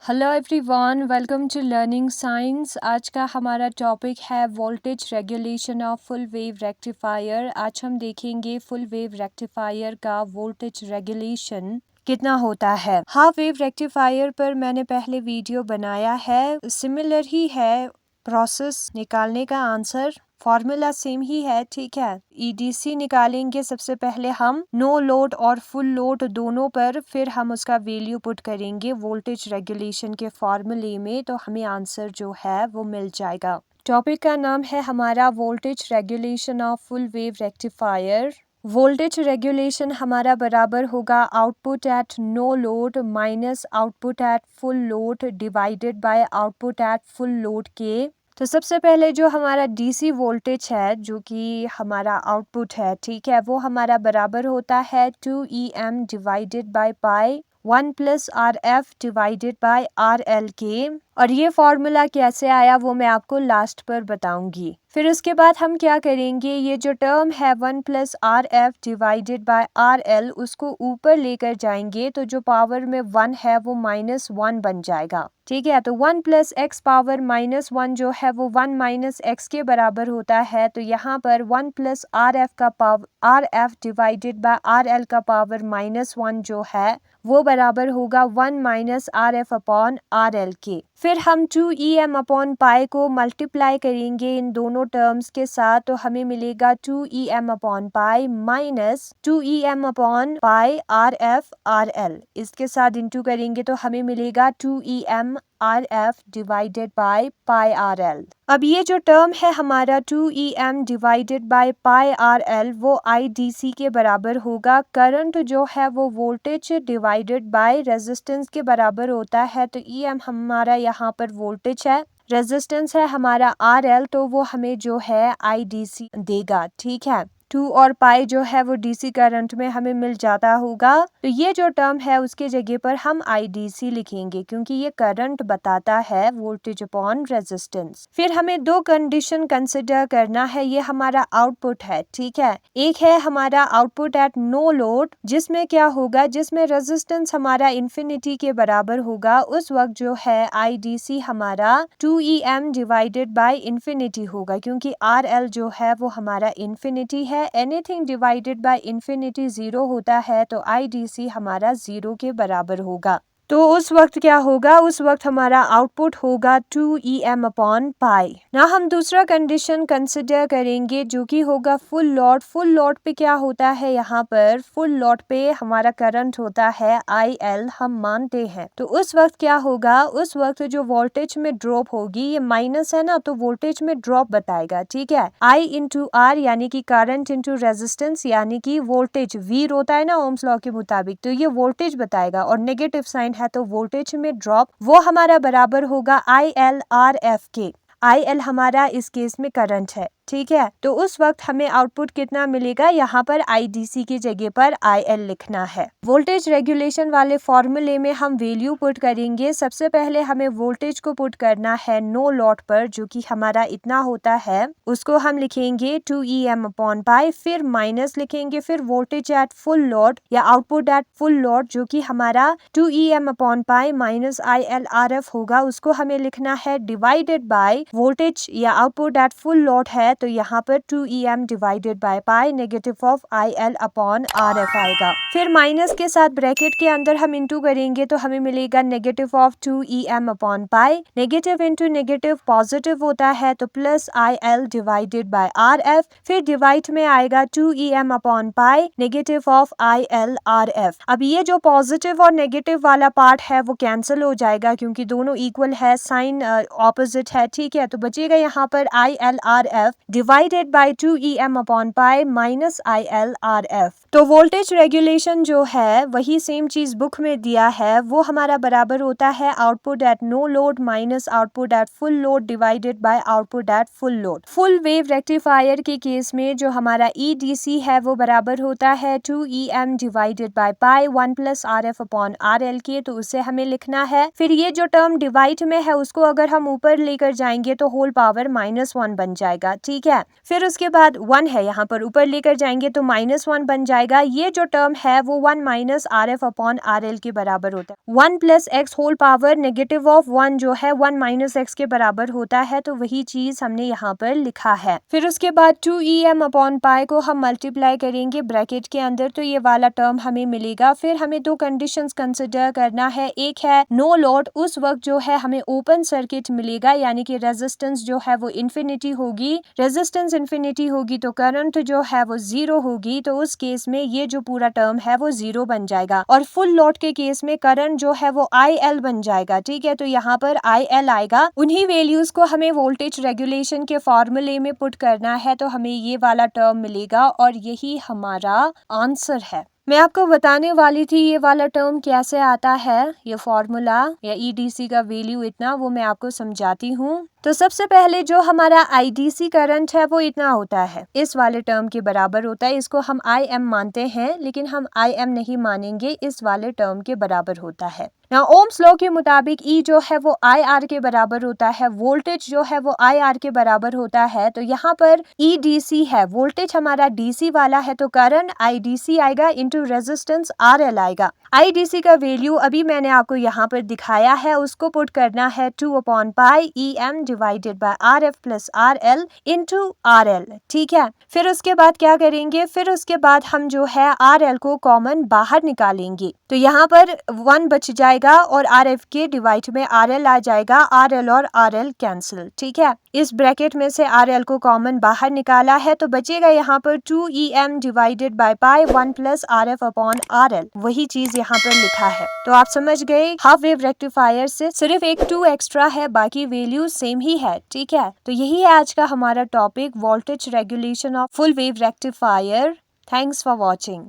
Hello everyone, welcome to learning science. आज का हमारा टॉपिक है voltage regulation of full wave rectifier. आज हम देखेंगे फुल वेव रेक्टिफायर का वोल्टेज रेगुलेशन कितना होता है। हाफ वेव रेक्टिफायर पर मैंने पहले वीडियो बनाया है, सिमिलर ही है प्रोसेस निकालने का, आंसर फॉर्मूला सेम ही है, ठीक है। ईडीसी निकालेंगे सबसे पहले हम नो लोड और फुल लोड दोनों पर, फिर हम उसका वैल्यू पुट करेंगे वोल्टेज रेगुलेशन के फॉर्मूले में, तो हमें आंसर जो है वो मिल जाएगा। टॉपिक का नाम है हमारा voltage regulation of full wave rectifier. Voltage regulation हमारा बराबर होगा output at no load minus output at full load divided by output at full load के। तो सबसे पहले जो हमारा डीसी वोल्टेज है, जो कि हमारा आउटपुट है, ठीक है, वो हमारा बराबर होता है 2EM divided by pi 1 plus RF divided by RL के। और ये फॉर्मूला कैसे आया वो मैं आपको लास्ट पर बताऊंगी। फिर उसके बाद हम क्या करेंगे, ये जो टर्म है 1 plus RF divided by RL, उसको ऊपर लेकर जाएंगे तो जो पावर में 1 है वो -1 बन जाएगा, ठीक है। तो 1 प्लस एक्स पावर -1 जो है वो 1 माइनस एक्स के बराबर होता है। तो यहाँ पर 1 प्लस RF का power RF divided by RL का पावर -1 जो है वो बराबर होगा 1 माइनस RF अपॉन RL के। फिर हम 2EM अपॉन पाई को मल्टीप्लाई करेंगे इन दोनों टर्म्स के साथ, तो हमें मिलेगा 2EM upon pi minus 2EM upon pi RF RL। इसके साथ इंटू करेंगे तो हमें मिलेगा 2EM RF divided by pi RL। अब ये जो टर्म है हमारा 2EM divided by pi RL, वो IDC के बराबर होगा। करंट जो है वो वोल्टेज डिवाइडेड बाय रेजिस्टेंस के बराबर होता है। तो EM हमारा यहाँ पर वोल्टेज है, रेजिस्टेंस है हमारा RL, तो वो हमें जो है IDC देगा, ठीक है। 2 और पाई जो है वो डीसी करंट में हमें मिल जाता होगा। तो ये जो टर्म है उसके जगह पर हम IDC लिखेंगे, क्योंकि ये करंट बताता है वोल्टेज अपॉन रेजिस्टेंस। फिर हमें दो कंडीशन कंसिडर करना है। ये हमारा आउटपुट है, ठीक है। एक है हमारा आउटपुट एट नो लोड, जिसमें क्या होगा, जिसमें रेजिस्टेंस हमारा इंफिनिटी के बराबर होगा। उस वक्त जो है IDC हमारा 2EM डिवाइडेड बाय इंफिनिटी होगा, क्योंकि RL जो है वो हमारा इंफिनिटी है। एनीथिंग डिवाइडेड बाय इंफिनिटी 0 होता है, तो IDC हमारा 0 के बराबर होगा। तो उस वक्त क्या होगा, उस वक्त हमारा आउटपुट होगा 2EM अपॉन पाई। ना हम दूसरा कंडीशन कंसिडर करेंगे जो कि होगा फुल लोड। फुल लोड पे क्या होता है, यहाँ पर फुल लोड पे हमारा करंट होता है IL, हम मानते हैं। तो उस वक्त क्या होगा, उस वक्त जो वोल्टेज में ड्रॉप होगी, ये माइनस है ना, तो वोल्टेज में ड्रॉप बताएगा, ठीक है। I इंटू R यानी कि करंट इंटू रेजिस्टेंस, यानी कि वोल्टेज V होता है ना ओम्स लॉ के मुताबिक, तो ये वोल्टेज बताएगा। और नेगेटिव साइन है तो वोल्टेज में ड्रॉप, वो हमारा बराबर होगा ILRF के। IL हमारा इस केस में करंट है, ठीक है। तो उस वक्त हमें आउटपुट कितना मिलेगा, यहाँ पर IDC की जगह पर IL लिखना है। वोल्टेज रेगुलेशन वाले फॉर्मूले में हम वैल्यू पुट करेंगे। सबसे पहले हमें वोल्टेज को पुट करना है नो लोड पर, जो कि हमारा इतना होता है, उसको हम लिखेंगे 2EM अपॉन पाई, फिर माइनस लिखेंगे, फिर वोल्टेज एट फुल लोड या आउटपुट एट फुल लोड, जो कि हमारा 2EM upon pi minus ILRF होगा, उसको हमें लिखना है डिवाइडेड बाय वोल्टेज या आउटपुट एट फुल लोड है, तो यहाँ पर 2EM divided by pi negative of IL upon RF आएगा। फिर माइनस के साथ ब्रैकेट के अंदर हम इंटू करेंगे तो हमें मिलेगा negative of 2EM upon pi. Negative into negative positive होता है, तो plus IL divided by RF। फिर डिवाइड में आएगा 2EM upon pi negative of ILRF। अब ये जो पॉजिटिव और नेगेटिव वाला पार्ट है वो कैंसिल हो जाएगा, क्योंकि दोनों इक्वल है, साइन ऑपोजिट है, ठीक है। तो बचेगा यहाँ पर ILRF divided by 2EM upon pi minus ILRF। तो वोल्टेज रेगुलेशन जो है वही सेम चीज बुक में दिया है, वो हमारा बराबर होता है output at no load minus output at full load divided by output at full load. Full wave rectifier के केस में जो हमारा EDC है वो बराबर होता है 2EM divided by pi 1 plus RF upon RL के, तो उसे हमें लिखना है। फिर ये जो टर्म डिवाइड में है उसको अगर हम ऊपर लेकर जाएंगे तो होल पावर -1 बन जाएगा, ठीक ठीक है। फिर उसके बाद 1 है यहाँ पर, ऊपर लेकर जाएंगे तो -1 बन जाएगा। ये जो टर्म है वो 1 माइनस RF अपॉन RL के बराबर होता है। 1 plus x whole power negative of 1 जो है 1 माइनस एक्स के बराबर होता है, तो वही चीज हमने यहाँ पर लिखा है। फिर उसके बाद 2em अपॉन पाई को हम मल्टीप्लाई करेंगे ब्रैकेट के अंदर, तो ये वाला टर्म हमें मिलेगा। फिर हमें दो कंडीशंस कंसिडर करना है। एक है नो लोड, उस वक्त जो है हमें ओपन सर्किट मिलेगा, यानी कि रेजिस्टेंस जो है वो इन्फिनिटी होगी। रेजिस्टेंस इन्फिनिटी होगी तो करंट जो है वो 0 होगी, तो उस केस में ये जो पूरा टर्म है वो 0 बन जाएगा। और फुल लोड के केस में करंट जो है वो IL बन जाएगा, ठीक है। तो यहाँ पर IL आएगा। उन्हीं वैल्यूज को हमें वोल्टेज रेगुलेशन के फॉर्मूले में पुट करना है, तो हमें ये वाला टर्म मिलेगा और यही हमारा आंसर है। मैं आपको बताने वाली थी ये वाला टर्म कैसे आता है, ये फॉर्मूला या EDC का वैल्यू इतना, वो मैं आपको समझाती हूँ। तो सबसे पहले जो हमारा IDC करंट है वो इतना होता है, इस वाले टर्म के बराबर होता है। इसको हम IM मानते हैं, लेकिन हम IM नहीं मानेंगे, इस वाले टर्म के बराबर होता है। ना ओम्स लॉ के मुताबिक E जो है वो IR के बराबर होता है, वोल्टेज जो है वो IR के बराबर होता है। तो यहाँ पर EDC है, वोल्टेज हमारा DC वाला है, तो करंट IDC आएगा इंटू रेजिस्टेंस RL आएगा। IDC का वैल्यू अभी मैंने आपको यहाँ पर दिखाया है, उसको पुट करना है 2/पाई EM divided by RF plus RL into RL, ठीक है। फिर उसके बाद क्या करेंगे, फिर उसके बाद हम जो है RL को कॉमन बाहर निकालेंगे, तो यहाँ पर 1 बच जाएगा और RF के डिवाइड में RL आ जाएगा, RL और RL कैंसिल, ठीक है। इस ब्रैकेट में से RL को कॉमन बाहर निकाला है, तो बचेगा यहाँ पर 2em divided by pi 1 plus RF upon RL, वही चीज यहाँ पर लिखा है। तो आप समझ गए, हाफ वेव रेक्टिफायर से सिर्फ एक 2 एक्स्ट्रा है, बाकी वैल्यू सेम ही है, ठीक है। तो यही है आज का हमारा topic, voltage regulation of full wave rectifier. Thanks for watching.